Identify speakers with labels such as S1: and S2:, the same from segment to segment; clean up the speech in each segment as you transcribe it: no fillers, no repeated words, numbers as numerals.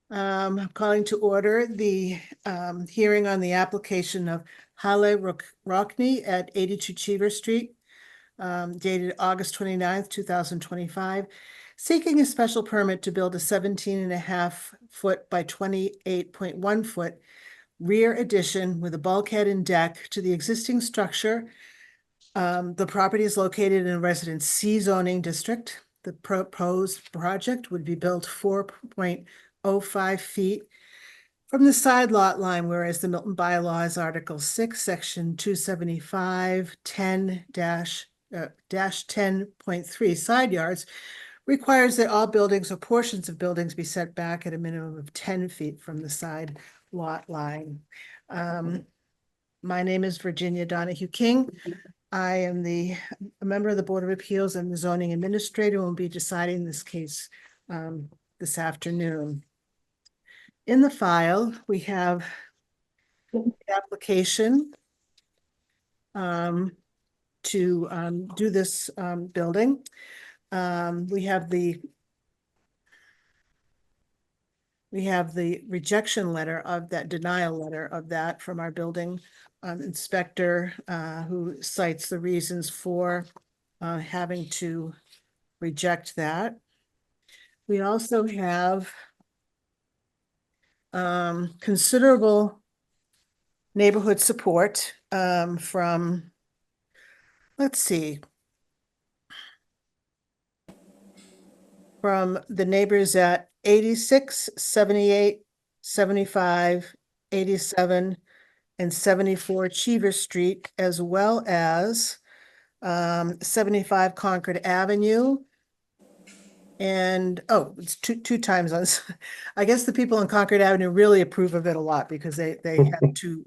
S1: I'm calling to order the hearing on the application of Hale Rockney at 82 Cheever Street, dated August 29th, 2025, seeking a special permit to build a 17.5-foot by 28.1-foot rear addition with a bulkhead and deck to the existing structure. The property is located in a Residence C zoning district. The proposed project would be built 4.05 feet from the side lot line, whereas the Milton bylaws, Article 6, Section 275, 10-10.3 side yards requires that all buildings or portions of buildings be set back at a minimum of 10 feet from the side lot line. My name is Virginia Donahue King. I am a member of the Board of Appeals and the zoning administrator, and will be deciding this case this afternoon. In the file, we have the application to do this building. We have the rejection letter of that, denial letter of that from our building inspector, who cites the reasons for having to reject that. We also have considerable neighborhood support from, let's see, from the neighbors at 86, 78, 75, 87, and 74 Cheever Street, as well as 75 Concord Avenue. And, oh, it's two times on, I guess the people on Concord Avenue really approve of it a lot, because they have to,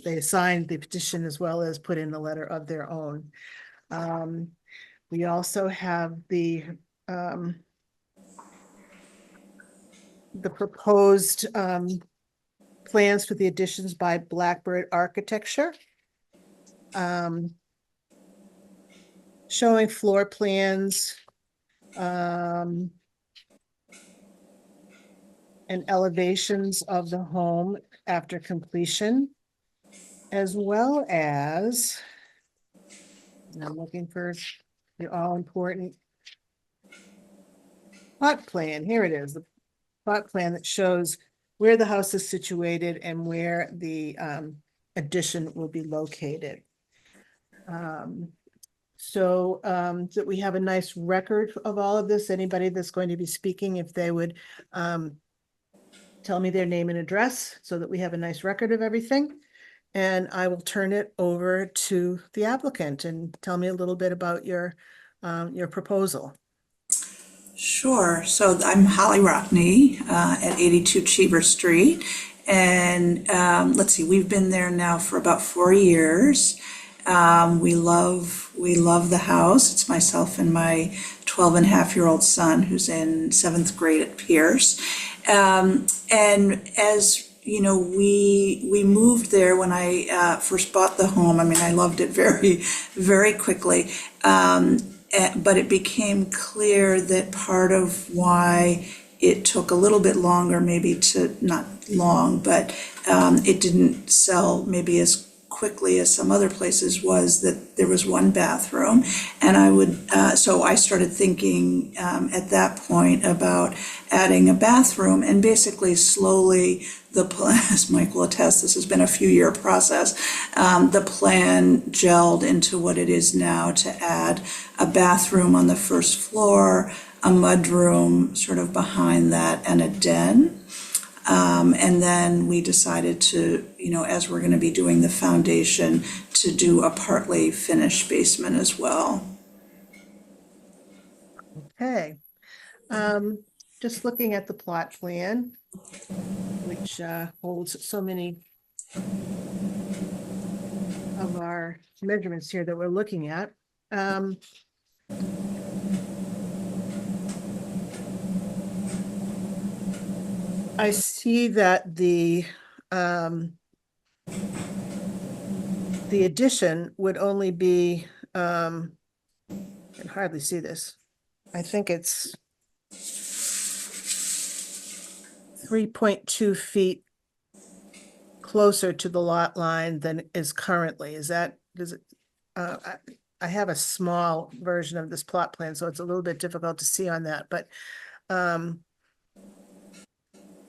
S1: they signed the petition as well as put in a letter of their own. We also have the proposed plans for the additions by Blackbird Architecture, showing floor plans and elevations of the home after completion, as well as, and I'm looking for the all-important plot plan. Here it is, the plot plan that shows where the house is situated and where the addition will be located. So that we have a nice record of all of this. Anybody that's going to be speaking, if they would tell me their name and address so that we have a nice record of everything. And I will turn it over to the applicant and tell me a little bit about your proposal.
S2: Sure. So I'm Holly Rockney at 82 Cheever Street. And let's see, we've been there now for about 4 years. We love the house. It's myself and my 12-and-a-half-year-old son, who's in 7th grade at Pierce. And as you know, we moved there when I first bought the home. I mean, I loved it very, very quickly. But it became clear that part of why it took a little bit longer, maybe to, not long, but it didn't sell maybe as quickly as some other places, was that there was one bathroom. And I would, so I started thinking at that point about adding a bathroom, and basically slowly the plan, as Mike will attest, this has been a few-year process, the plan gelled into what it is now, to add a bathroom on the first floor, a mudroom sort of behind that, and a den. And then we decided to, you know, as we're going to be doing the foundation, to do a partly finished basement as well.
S1: Okay. Just looking at the plot plan, which holds so many of our measurements here that we're looking at. I see that the addition would only be, I can hardly see this. I think it's 3.2 feet closer to the lot line than is currently. Is that, does it, I have a small version of this plot plan, so it's a little bit difficult to see on that, but,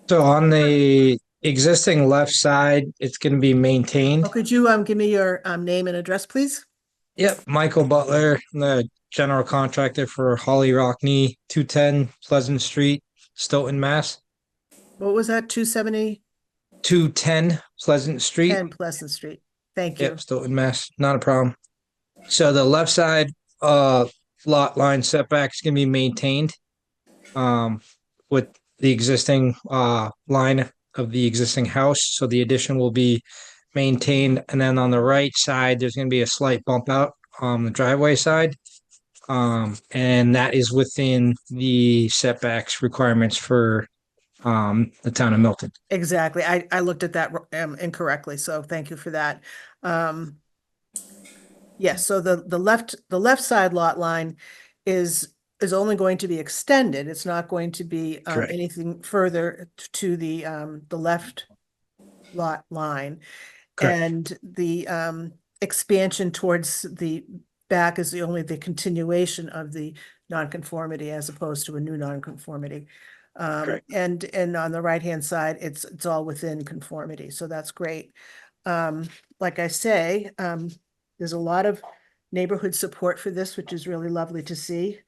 S3: So on the existing left side, it's going to be maintained.
S1: could you, give me your, name and address, please?
S3: Yep, Michael Butler, I'm the general contractor for Holly Rockney, 210 Pleasant Street, Stoughton, Mass.
S1: What was that, 270
S3: 210 Pleasant Street.
S1: 10 Pleasant Street? Thank you.
S3: Yep, Stoughton, Mass. Not a problem. So the left side lot line setback is going to be maintained with the existing line of the existing house. So the addition will be maintained. And then on the right side, there's going to be a slight bump out on the driveway side. And that is within the setbacks requirements for the town of Milton.
S1: Exactly. I looked at that incorrectly, so thank you for that. Yes, so the left side lot line is only going to be extended. It's not going to be
S3: Correct.
S1: anything further to the left lot line.
S3: Correct.
S1: And the expansion towards the back is the continuation of the nonconformity as opposed to a new nonconformity.
S3: Correct.
S1: And on the right-hand side, it's all within conformity, so that's great. Like I say, there's a lot of neighborhood support for this, which is really lovely to see.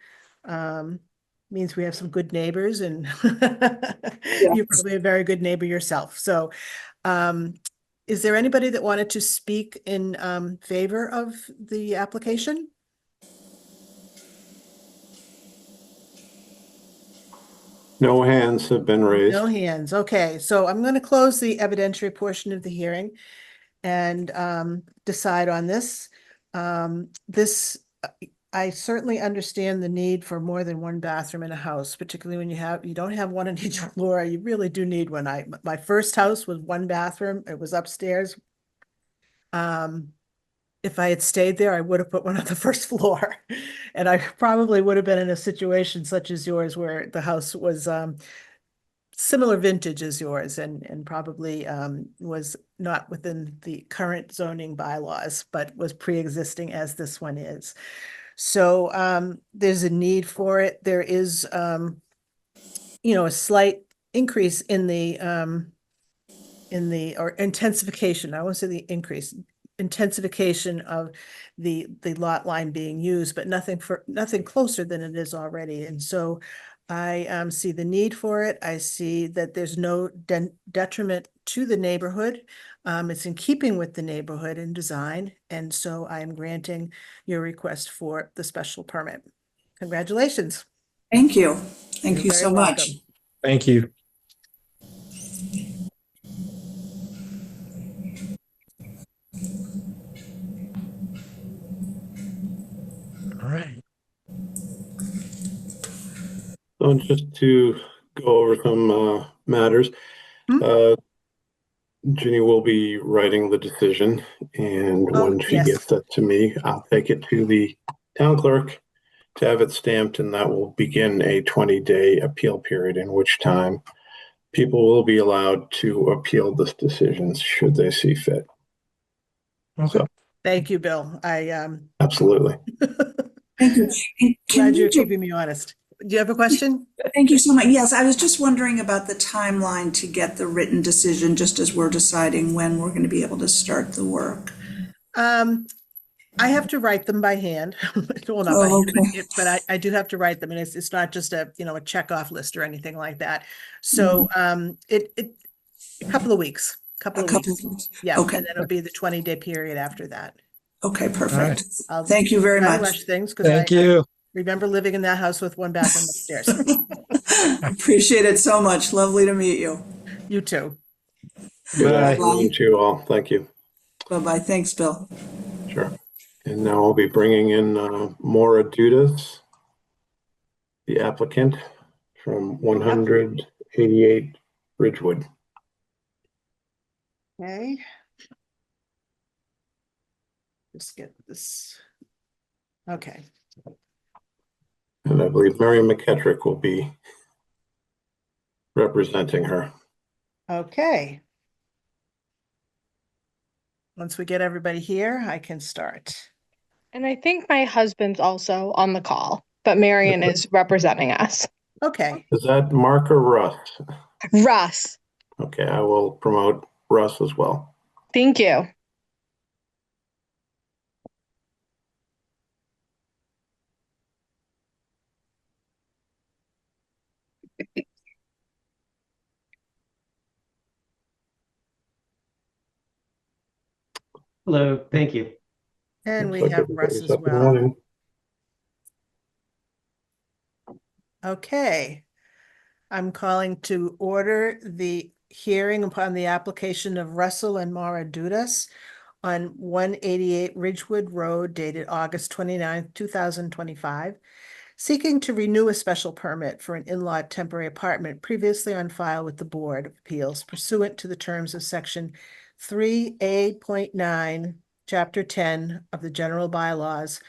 S1: Means we have some good neighbors, and you're probably a very good neighbor yourself. So, is there anybody that wanted to speak in favor of the application?
S4: No hands have been raised.
S1: No hands. Okay, so I'm going to close the evidentiary portion of the hearing and decide on this. I certainly understand the need for more than one bathroom in a house, particularly when you don't have one on each floor. You really do need one. My first house was one bathroom. It was upstairs. If I had stayed there, I would have put one on the first floor. And I probably would have been in a situation such as yours where the house was similar vintage as yours and probably was not within the current zoning bylaws, but was pre-existing as this one is. So there's a need for it. There is, a slight increase in the or intensification. I won't say the increase, intensification of the lot line being used, but nothing closer than it is already. And so I see the need for it. I see that there's no detriment to the neighborhood. It's in keeping with the neighborhood and design. And so I am granting your request for the special permit. Congratulations.
S2: Thank you. Thank you
S1: You're
S2: so
S1: very
S2: much.
S1: welcome.
S3: Thank you. All right.
S4: So just to go over some matters, Ginny will be writing the decision, and when she
S1: yes.
S4: gets that to me, I'll take it to the town clerk to have it stamped, and that will begin a 20-day appeal period, in which time people will be allowed to appeal this decision should they see fit.
S3: Okay.
S4: So,
S1: Thank you, Bill.
S4: absolutely.
S2: Thank you. And
S1: Glad you're
S2: you
S1: keeping me honest. Do you have a question?
S2: thank you so much. Yes, I was just wondering about the timeline to get the written decision, just as we're deciding when we're going to be able to start the work.
S1: I have to write them by hand. Well, not by hand,
S2: Okay.
S1: but I do have to write them, and it's not just a check off list or anything like that. So a couple of weeks.
S2: A couple of weeks.
S1: Yeah,
S2: Okay.
S1: and then it'll be the 20-day period after that.
S2: Okay, perfect.
S1: I'll
S2: Thank you very
S1: try to
S2: much.
S1: rush things because
S3: Thank
S1: I
S3: you.
S1: remember living in that house with one bathroom upstairs.
S2: Appreciate it so much. Lovely to meet you.
S1: You too.
S4: Good
S3: Bye.
S4: afternoon to you all. Thank you.
S2: Bye-bye. Thanks, Bill.
S4: Sure. And now I'll be bringing in Maura Dudas, the applicant from 188 Ridgewood.
S1: Okay. Just get this. Okay.
S4: And I believe Mary McKettrick will be representing her.
S1: Okay. Once we get everybody here, I can start.
S5: And I think my husband's also on the call, but Marion is representing us.
S1: Okay.
S4: Is that Mark or Russ?
S5: Russ,
S4: Okay, I will promote Russ as well.
S5: thank you.
S6: Hello, thank you.
S1: And
S4: Looks
S1: we
S4: like
S1: have Russ
S4: everybody's
S1: as
S4: up and
S1: well.
S4: running.
S1: Okay. I'm calling to order the hearing upon the application of Russell and Maura Dudas on 188 Ridgewood Road dated August 29th, 2025, seeking to renew a special permit for an in-law temporary apartment previously on file with the Board of Appeals pursuant to the terms of Section 3A.9, Chapter 10 of the General Bylaws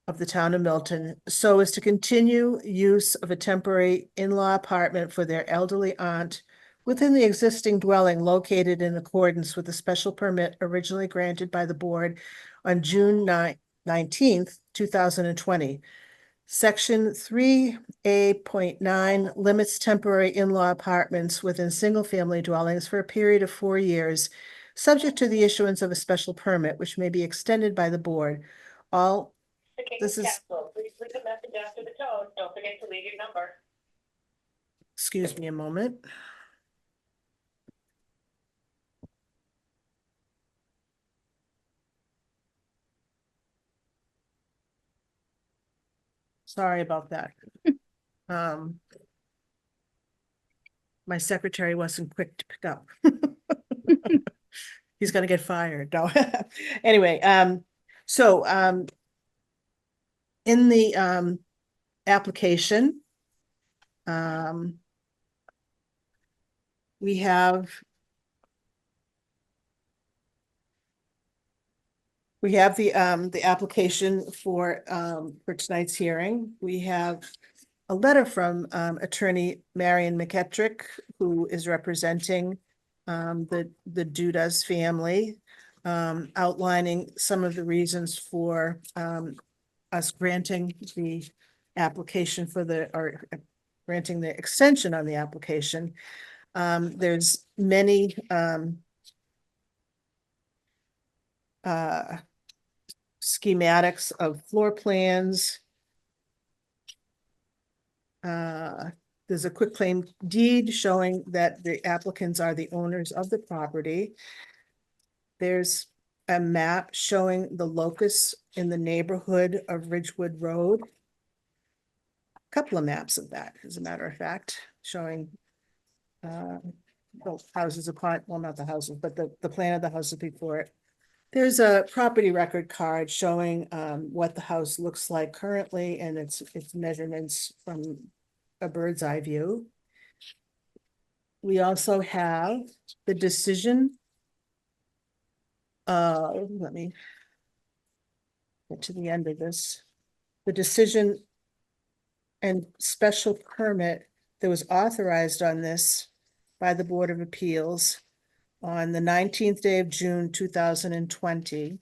S1: of the town of Milton, so as to continue use of a temporary in-law apartment for their elderly aunt within the existing dwelling located in accordance with the special permit originally granted by the board on June 19th, 2020. Section 3A.9 limits temporary in-law apartments within single-family dwellings for a period of 4 years, subject to the issuance of a special permit, which may be extended by the board. This is. Please leave a message after the tone. Don't forget to leave your number. Excuse me a moment. Sorry about that. My secretary wasn't quick to pick up. He's gonna get fired. No. Anyway, so in the application, we have the application for tonight's hearing. We have a letter from attorney Marion McKettrick, who is representing the Dudas family, outlining some of the reasons for us granting the application or granting the extension on the application. There's many schematics of floor plans. There's a quitclaim deed showing that the applicants are the owners of the property. There's a map showing the locus in the neighborhood of Ridgewood Road. A couple of maps of that, as a matter of fact, showing the houses apart, well, not the houses, but the plan of the houses before it. There's a property record card showing what the house looks like currently and its measurements from a bird's eye view. We also have the decision. Let me get to the end of this. The decision and special permit that was authorized on this by the Board of Appeals on the 19th day of June, 2020.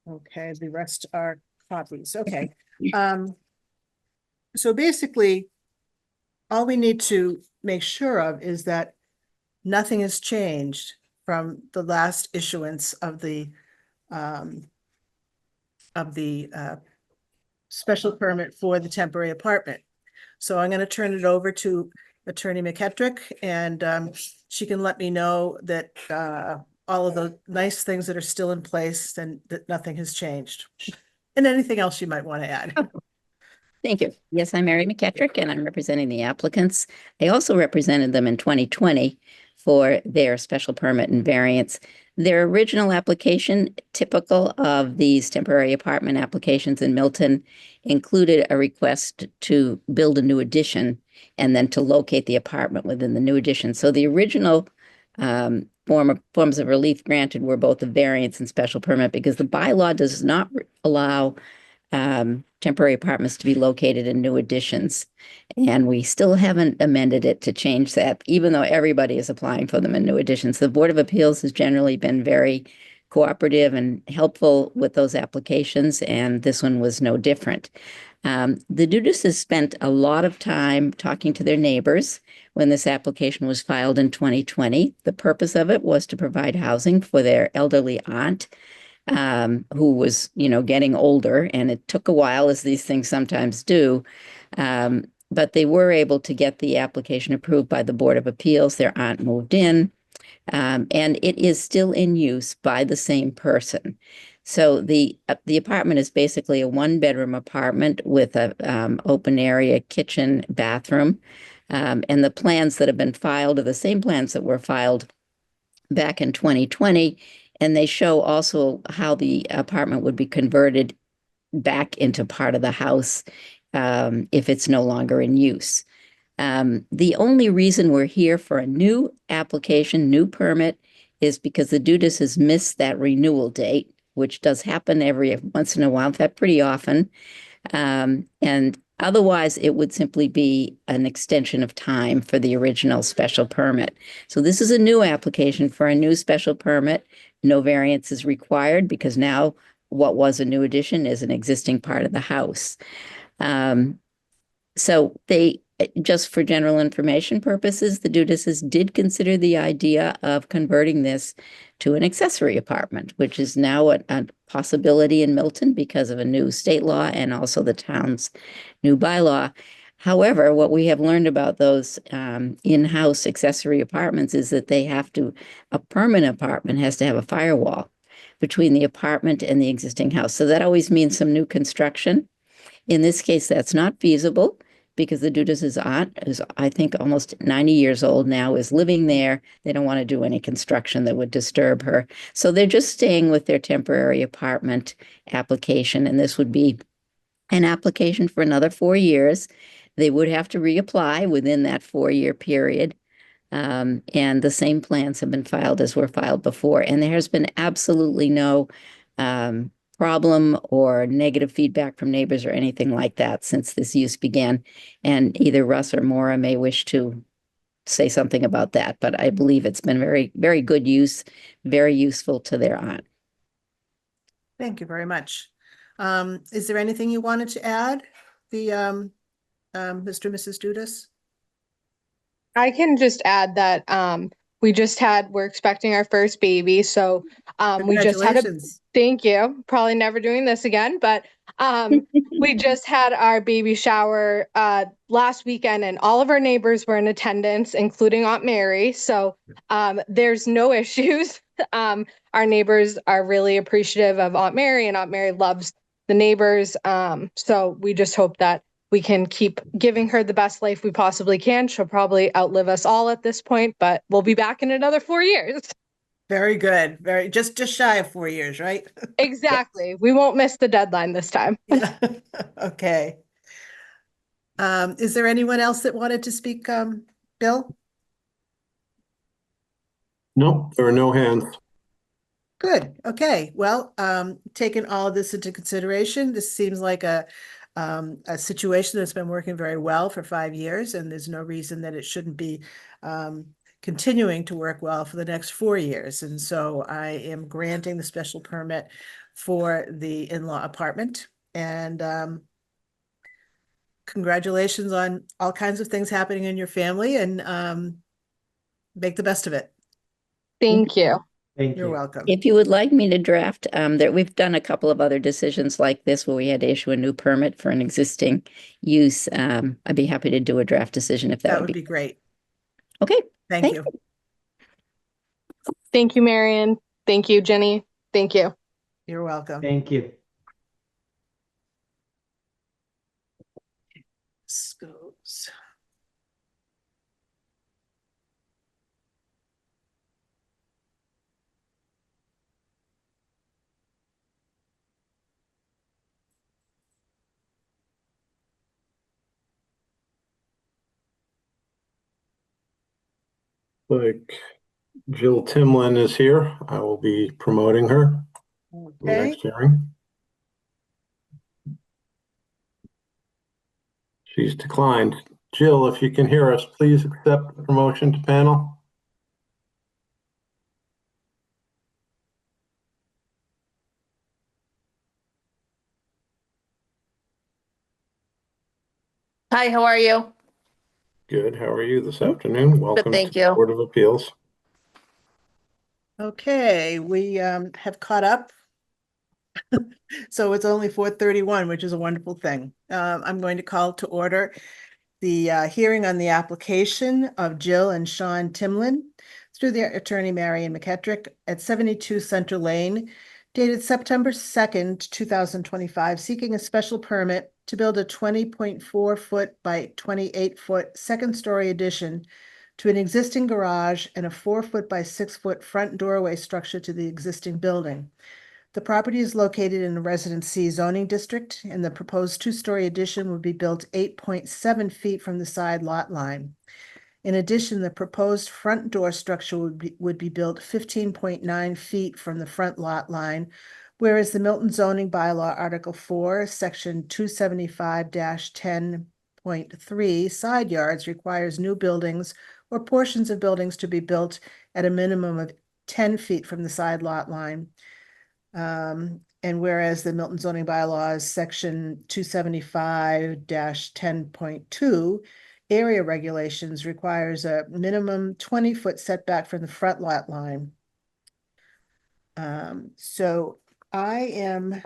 S1: Okay, the rest are copies. Okay. So basically, all we need to make sure of is that nothing has changed from the last issuance of the special permit for the temporary apartment. So I'm going to turn it over to Attorney McKettrick, and she can let me know that all of the nice things that are still in place and that nothing has changed. And anything else you might want to add.
S7: Thank you. Yes, I'm Mary McKettrick, and I'm representing the applicants. I also represented them in 2020 for their special permit and variance. Their original application, typical of these temporary apartment applications in Milton, included a request to build a new addition and then to locate the apartment within the new addition. So the original forms of relief granted were both a variance and special permit because the bylaw does not allow temporary apartments to be located in new additions. And we still haven't amended it to change that, even though everybody is applying for them in new additions. The Board of Appeals has generally been very cooperative and helpful with those applications, and this one was no different. The Dudases spent a lot of time talking to their neighbors when this application was filed in 2020. The purpose of it was to provide housing for their elderly aunt, who was, getting older, and it took a while, as these things sometimes do. But they were able to get the application approved by the Board of Appeals. Their aunt moved in, and it is still in use by the same person. So the apartment is basically a one-bedroom apartment with a open area kitchen, bathroom, and the plans that have been filed are the same plans that were filed back in 2020, and they show also how the apartment would be converted back into part of the house if it's no longer in use. The only reason we're here for a new application, new permit, is because the Dudas has missed that renewal date, which does happen every once in a while, in fact, pretty often. And otherwise, it would simply be an extension of time for the original special permit. So this is a new application for a new special permit. No variance is required because now what was a new addition is an existing part of the house. So they, just for general information purposes, the Dudases did consider the idea of converting this to an accessory apartment, which is now a possibility in Milton because of a new state law and also the town's new bylaw. However, what we have learned about those in-house accessory apartments is that a permanent apartment has to have a firewall between the apartment and the existing house. So that always means some new construction. In this case, that's not feasible because the Dudas' aunt, who's I think almost 90 years old now, is living there. They don't want to do any construction that would disturb her. So they're just staying with their temporary apartment application, and this would be an application for another 4 years. They would have to reapply within that 4-year period. And the same plans have been filed as were filed before. And there has been absolutely no problem or negative feedback from neighbors or anything like that since this use began. And either Russ or Maura may wish to say something about that, but I believe it's been very, very good use, very useful to their aunt.
S1: Thank you very much. Is there anything you wanted to add, Mr. and Mrs. Dudas?
S5: I can just add that we're expecting our first baby. So we just had
S1: Congratulations.
S5: thank you. Probably never doing this again, but we just had our baby shower last weekend, and all of our neighbors were in attendance, including Aunt Mary. So there's no issues. Our neighbors are really appreciative of Aunt Mary, and Aunt Mary loves the neighbors. So we just hope that we can keep giving her the best life we possibly can. She'll probably outlive us all at this point, but we'll be back in another 4 years.
S1: Very good. Very just shy of 4 years, right?
S5: Exactly. We won't miss the deadline this time.
S1: Yeah. Okay. Is there anyone else that wanted to speak, Bill?
S4: Nope, there are no hands.
S1: Good. Okay. Well, taking all of this into consideration, this seems like a situation that's been working very well for 5 years, and there's no reason that it shouldn't be continuing to work well for the next 4 years. And so I am granting the special permit for the in-law apartment. And congratulations on all kinds of things happening in your family, and make the best of it.
S5: Thank you.
S3: Thank
S1: You're
S3: you.
S1: welcome.
S7: If you would like me to draft, we've done a couple of other decisions like this where we had to issue a new permit for an existing use. I'd be happy to do a draft decision if
S1: That would be great.
S7: okay.
S1: Thank
S7: Thank
S1: you.
S5: Thank you, Marion. Thank you, Jenny. Thank you.
S1: You're welcome.
S3: Thank you.
S1: This goes.
S4: Like Jill Timlin is here. I will be promoting her in the
S1: Okay,
S4: next hearing. She's declined. Jill, if you can hear us, please accept the promotion to panel.
S6: Hi, how are you?
S4: Good. How are you this afternoon? Welcome to
S6: thank
S4: the
S6: you.
S4: Board of Appeals.
S1: okay, we have caught up. So it's only 4:31, which is a wonderful thing. I'm going to call to order the hearing on the application of Jill and Sean Timlin through their attorney Marion McKettrick at 72 Center Lane, dated September 2nd, 2025, seeking a special permit to build a 20.4-foot by 28-foot second-story addition to an existing garage and a 4-foot by 6-foot front doorway structure to the existing building. The property is located in a Residence C zoning district, and the proposed two-story addition would be built 8.7 feet from the side lot line. In addition, the proposed front door structure would be built 15.9 feet from the front lot line, whereas the Milton zoning bylaw Article 4, Section 275-10.3 side yards requires new buildings or portions of buildings to be built at a minimum of 10 feet from the side lot line. And whereas the Milton zoning bylaws, section 275-10.2 area regulations requires a minimum 20-foot setback from the front lot line. So I am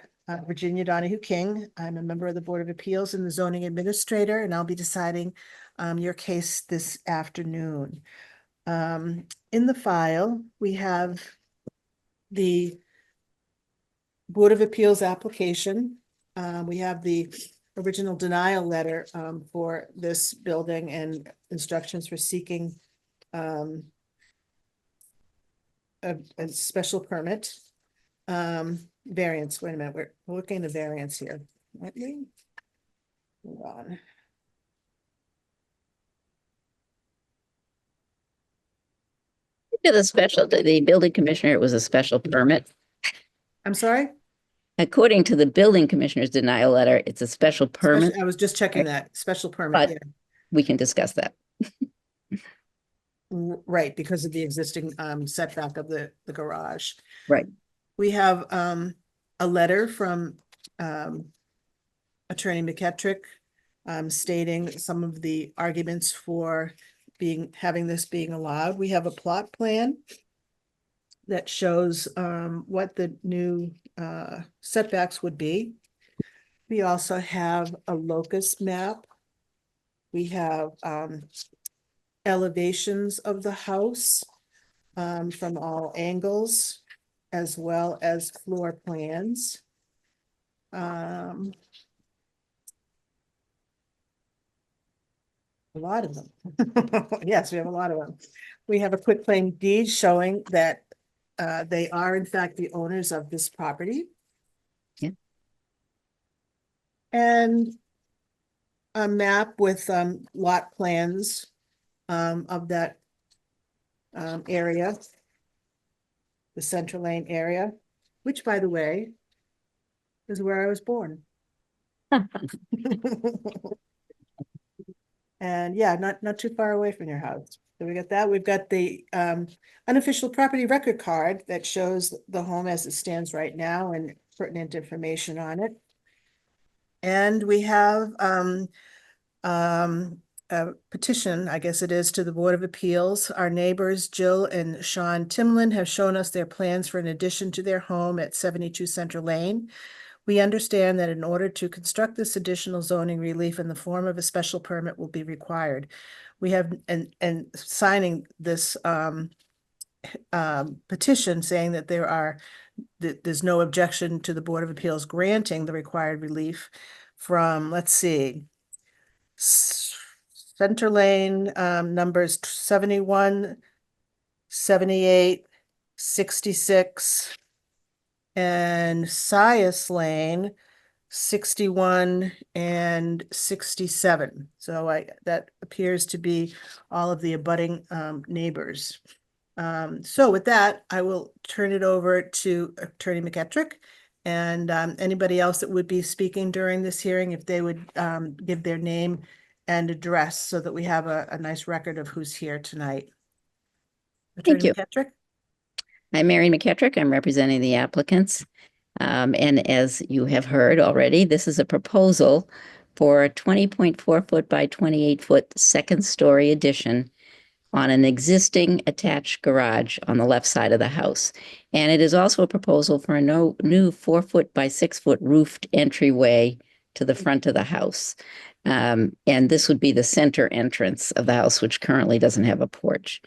S1: Virginia Donahue King. I'm a member of the Board of Appeals and the zoning administrator, and I'll be deciding your case this afternoon. In the file, we have the Board of Appeals application. We have the original denial letter for this building and instructions for seeking a special permit. Variance, wait a minute, we're looking at the variance here. Let me, hold on.
S7: To the the building commissioner, it was a special permit.
S1: I'm sorry?
S7: According to the building commissioner's denial letter, it's a special permit.
S1: I was just checking that, special permit,
S7: But
S1: yeah.
S7: we can discuss that.
S1: Right, because of the existing setback of the garage.
S7: Right.
S1: We have a letter from Attorney McKettrick stating some of the arguments for having this being allowed. We have a plot plan that shows what the new setbacks would be. We also have a locus map. We have elevations of the house from all angles, as well as floor plans. A lot of them. Yes, we have a lot of them. We have a quitclaim deed showing that they are in fact the owners of this property.
S7: Yeah.
S1: And a map with lot plans of that area, the Central Lane area, which, by the way, is where I was born. And yeah, not too far away from your house. So we got that. We've got the unofficial property record card that shows the home as it stands right now and pertinent information on it. And we have a petition, I guess it is, to the Board of Appeals. Our neighbors, Jill and Sean Timlin, have shown us their plans for an addition to their home at 72 Center Lane. We understand that in order to construct this additional zoning relief in the form of a special permit will be required. We have, and signing this petition saying that there's no objection to the Board of Appeals granting the required relief from, let's see, Center Lane, numbers 71, 78, 66, and Sias Lane, 61 and 67. So that appears to be all of the abutting neighbors. So with that, I will turn it over to Attorney McKettrick. And anybody else that would be speaking during this hearing, if they would give their name and address so that we have a nice record of who's here tonight.
S7: Thank
S1: Attorney
S7: you.
S1: McKettrick?
S7: I'm Mary McKettrick. I'm representing the applicants. And as you have heard already, this is a proposal for a 20.4 foot by 28 foot second story addition on an existing attached garage on the left side of the house. And it is also a proposal for a new 4 foot by 6 foot roofed entryway to the front of the house. And this would be the center entrance of the house, which currently doesn't have a porch.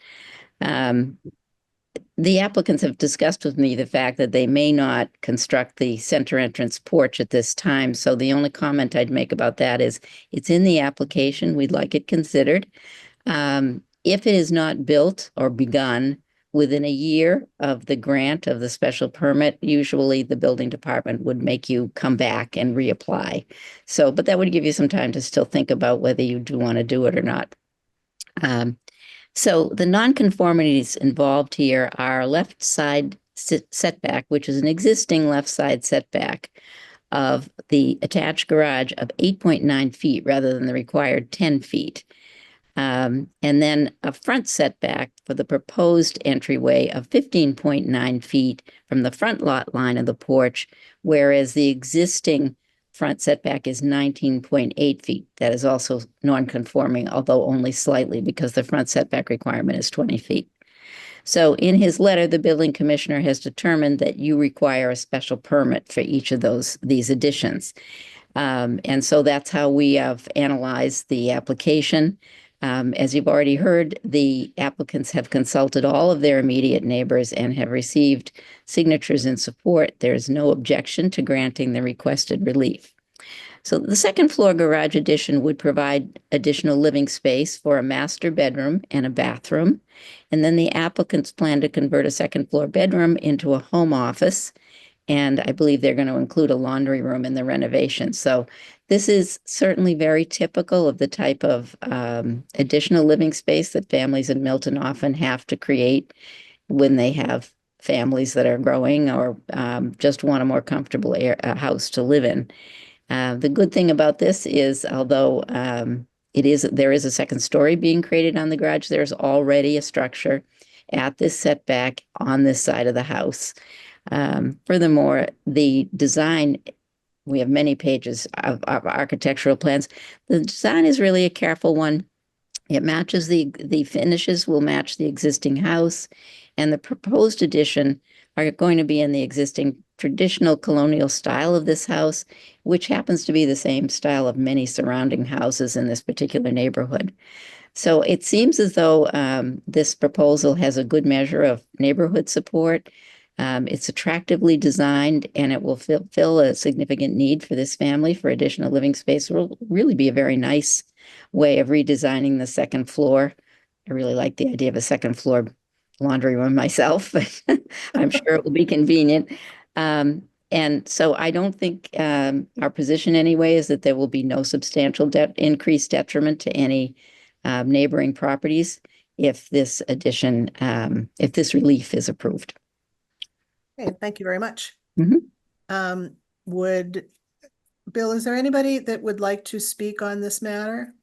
S7: The applicants have discussed with me the fact that they may not construct the center entrance porch at this time. So the only comment I'd make about that is it's in the application. We'd like it considered. If it is not built or begun within a year of the grant of the special permit, usually the building department would make you come back and reapply. So, but that would give you some time to still think about whether you do want to do it or not. So the nonconformities involved here are left side setback, which is an existing left side setback of the attached garage of 8.9 feet rather than the required 10 feet. And then a front setback for the proposed entryway of 15.9 feet from the front lot line of the porch, whereas the existing front setback is 19.8 feet. That is also non-conforming, although only slightly because the front setback requirement is 20 feet. So in his letter, the building commissioner has determined that you require a special permit for each of these additions. And so that's how we have analyzed the application. As you've already heard, the applicants have consulted all of their immediate neighbors and have received signatures in support. There is no objection to granting the requested relief. So the second floor garage addition would provide additional living space for a master bedroom and a bathroom. And then the applicants plan to convert a second floor bedroom into a home office. And I believe they're going to include a laundry room in the renovation. So this is certainly very typical of the type of additional living space that families in Milton often have to create when they have families that are growing or just want a more comfortable house to live in. The good thing about this is, although there is a second story being created on the garage, there's already a structure at this setback on this side of the house. Furthermore, the design, we have many pages of architectural plans. The design is really a careful one. It matches the finishes will match the existing house, and the proposed addition are going to be in the existing traditional colonial style of this house, which happens to be the same style of many surrounding houses in this particular neighborhood. So it seems as though this proposal has a good measure of neighborhood support. It's attractively designed, and it will fill a significant need for this family for additional living space. It will really be a very nice way of redesigning the second floor. I really like the idea of a second floor laundry room myself, but I'm sure it will be convenient. And so I don't think our position anyway is that there will be no substantial increased detriment to any neighboring properties if this addition, if this relief is approved.
S1: Okay, thank you very much.
S7: Mhm.
S1: Bill, is there anybody that would like to speak on this matter?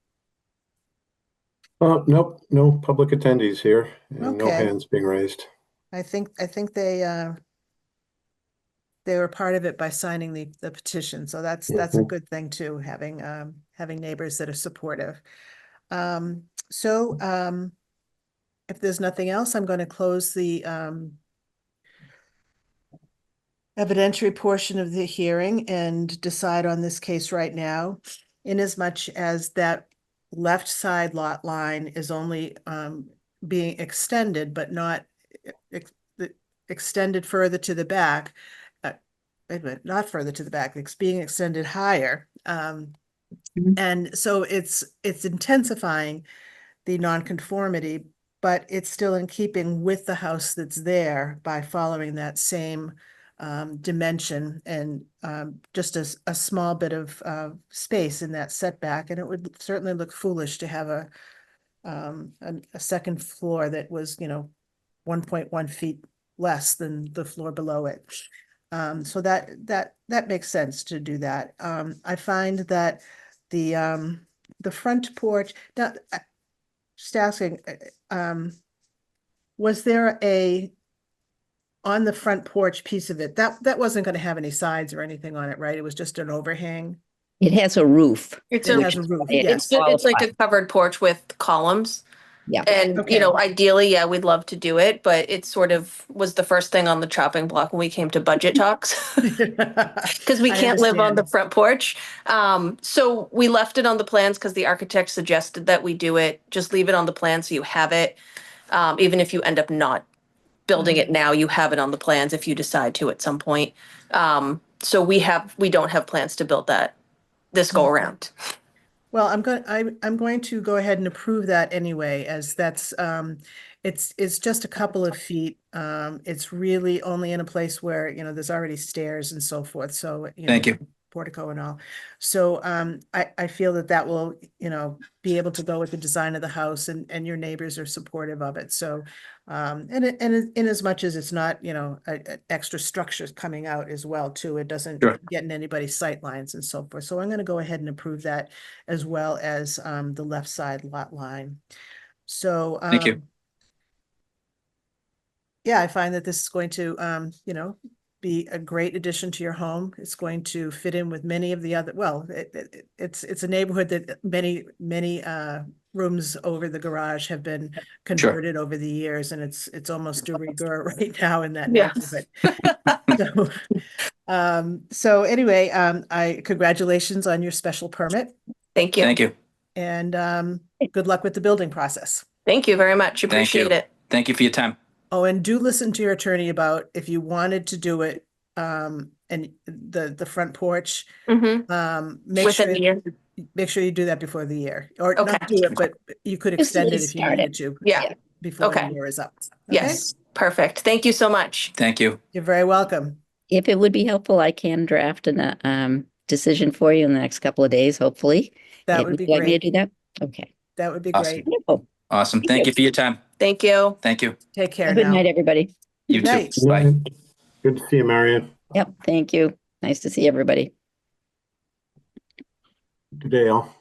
S4: Nope, no public attendees here and no
S1: Okay.
S4: hands being raised.
S1: I think they were part of it by signing the petition, so that's a good thing too, having neighbors that are supportive. So if there's nothing else, I'm going to close the evidentiary portion of the hearing and decide on this case right now, inasmuch as that left side lot line is only being extended, but not extended further to the back. Wait a minute, not further to the back, it's being extended higher. And so it's intensifying the nonconformity, but it's still in keeping with the house that's there by following that same dimension and just a small bit of space in that setback. And it would certainly look foolish to have a second floor that was, 1.1 feet less than the floor below it. So that makes sense to do that. I find that the front porch, now, just asking, was there on the front porch piece of it, that wasn't gonna have any sides or anything on it, right? It was just an overhang?
S7: It has a roof.
S6: It's
S1: It
S6: a,
S1: has a roof,
S7: It-
S1: yes.
S6: it's like a covered porch with columns.
S7: Yeah.
S6: And,
S1: Okay.
S6: you know, ideally, yeah, we'd love to do it, but it sort of was the first thing on the chopping block when we came to budget talks. Because we
S1: I
S6: can't live on the
S1: understand.
S6: front porch. So we left it on the plans because the architect suggested that we do it. Just leave it on the plan so you have it. Even if you end up not building it now, you have it on the plans if you decide to at some point. So we don't have plans to build that this go around.
S1: Well, I'm going to go ahead and approve that anyway, as that's, it's just a couple of feet. It's really only in a place where, you know, there's already stairs and so forth, so, you know.
S3: Thank you.
S1: Portico and all. So, I feel that will, you know, be able to go with the design of the house, and your neighbors are supportive of it, so. And in as much as it's not, you know, extra structures coming out as well too, it doesn't
S3: Sure.
S1: get in anybody's sight lines and so forth. So I'm gonna go ahead and approve that, as well as the left side lot line. So
S3: Thank you.
S1: yeah, I find that this is going to you know, be a great addition to your home. It's going to fit in with many of the other, well, it's a neighborhood that many rooms over the garage have been converted over the years, and it's almost de rigueur right now in that
S6: Yes.
S1: neighborhood. So anyway, congratulations on your special permit,
S6: Thank you.
S3: Thank you.
S1: and good luck with the building process.
S6: Thank you very much.
S3: Thank you.
S6: Appreciate it.
S3: Thank you for your time.
S1: Oh, and do listen to your attorney about if you wanted to do it, and the front porch,
S6: Mhm.
S1: make
S6: Within
S1: sure,
S6: the year.
S1: make sure you do that before the year, or
S6: Okay.
S1: not do it, but you could
S7: Just
S1: extend
S7: to
S1: it if you
S7: start
S1: needed to.
S6: Yeah.
S1: Before the
S6: Okay.
S1: year is up. Okay?
S6: Yes. Perfect. Thank you so much.
S3: Thank you.
S1: You're very welcome.
S7: If it would be helpful, I can draft a decision for you in the next couple of days, hopefully.
S1: That
S7: If
S1: would be
S7: you'd like me to
S1: great.
S7: do that? Okay.
S1: That would be
S3: Awesome.
S1: great.
S7: Wonderful.
S3: Awesome.
S7: Thank
S3: Thank
S7: you.
S3: you for your time.
S6: Thank you.
S3: Thank you.
S1: Take care
S7: Good
S1: now.
S7: night, everybody.
S3: You too.
S1: Night.
S3: Bye.
S4: Good to see you, Marion.
S7: Yep, thank you. Nice to see everybody.
S4: Good day, all.